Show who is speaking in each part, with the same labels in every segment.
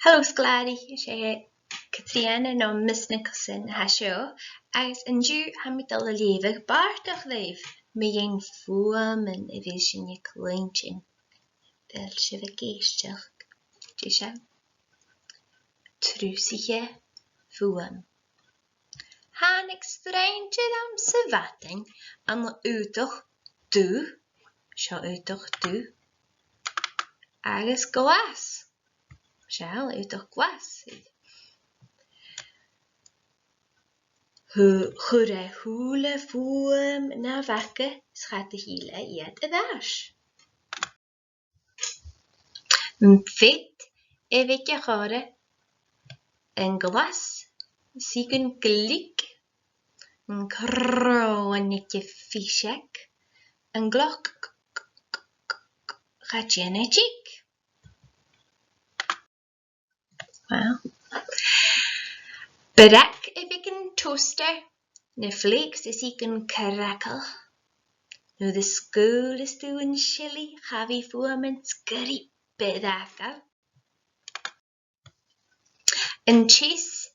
Speaker 1: Hello Sgoil-àraich, sé Catriana no Miss Nicolson hasio, agus an dú ha mi dal a levig bartach leif, mi ein fuam en evision je kleintjen. Del se we geestach, Tisha. Trusaiche Fuaim. Han ik streintje am se vatting, an la utoch du, sja utoch du, agus glas. Sjál utoch glas. Ruairidh fuam na vakke schatte hiele iet a dash. Fit evike chore en glas sigen glik en kro en ikke fishek en glok gaat jene chik. Well, bedak evike een toaster ne flakes is sigen crackle. Nu de school is doing chili, havi fuam en skri bedaka. En cheese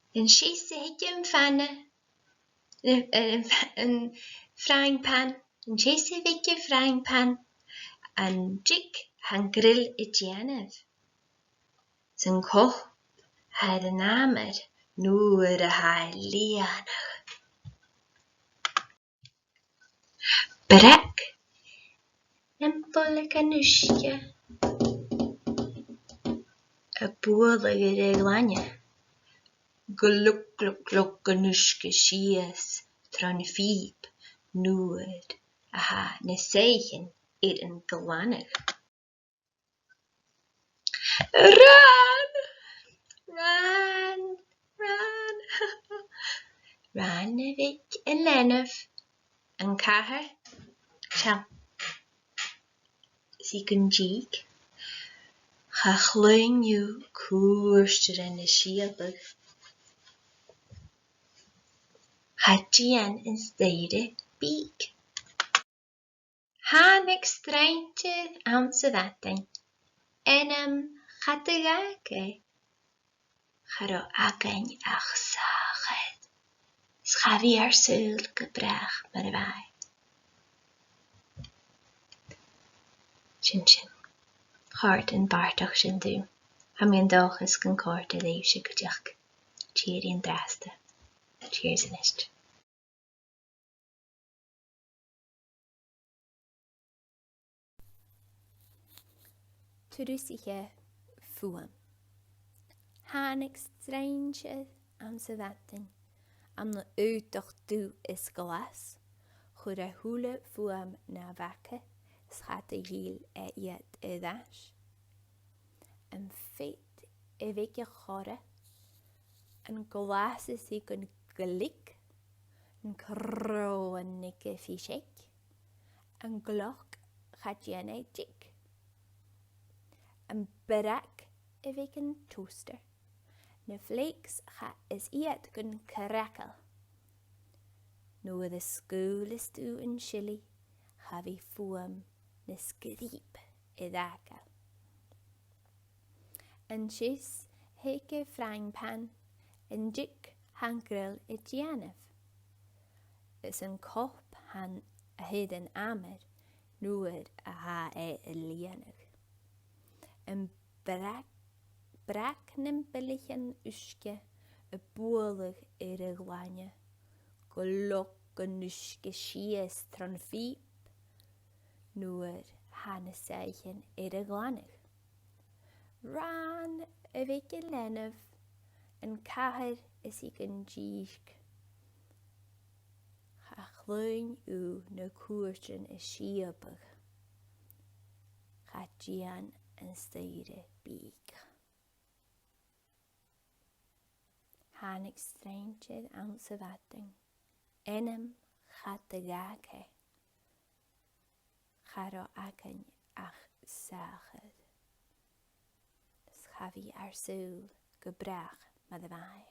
Speaker 1: heb je een fanne, een frying pan. En cheese heb je frying pan. En jik han grill het jenev. Zijn koch had de namer, nu de hij lianig. Brek en bolleke nusje. A boerlijke reglanje. Gluk gluk gluk nuske shies tran fiep nuud. Aha, ne zeichen eet een glanig. Run! Run! Run! Run evik en lenef. En kaher. Tjal. Sieken jeek. Ga gleun je koerster en de schielbug. Ga tjen in stede biek. Han ik streintje aan se vatting. En gaat de gake. Ga ro aken ach zaget. Schavi er sul gebracht met wij. Chin chin. Hart en bartach sin du. Ha mi an dochas gan corta leif se gudjach. Cheery en draste. Cheers in ist.
Speaker 2: Trusaiche Fuaim. Hánig streintje aan se vatting. Am na utoch du is glas. Ruairidh fuam na vakke. Schatte hiel iet a dash. En fit evike chore. En glas is ik een glik. En kro en nikke fishek. En glok gaat jene jik. En bedak evike een toaster. Ne flakes ga is iet kun crackle. Nu de school is du in chili. Havi fuam ne skriep edaka. En cheese heke frying pan. En jik han grill et jenev. Is een kop han heden amer. Nu a ha lienig. En brak nimpelichen uske. A boerlig glanje. Glokken uske shies tran fiep. Nu hane zeichen glanig. Ran evike lenef. En kaher is ik een jeek. Ga gleun u ne koersen is schiepig. Ga jian en stede biek. Hanik streintje aan se vatting. Enem gaat de gake. Ga ro aken ach zaget. Schavi er sul gebracht met de wij.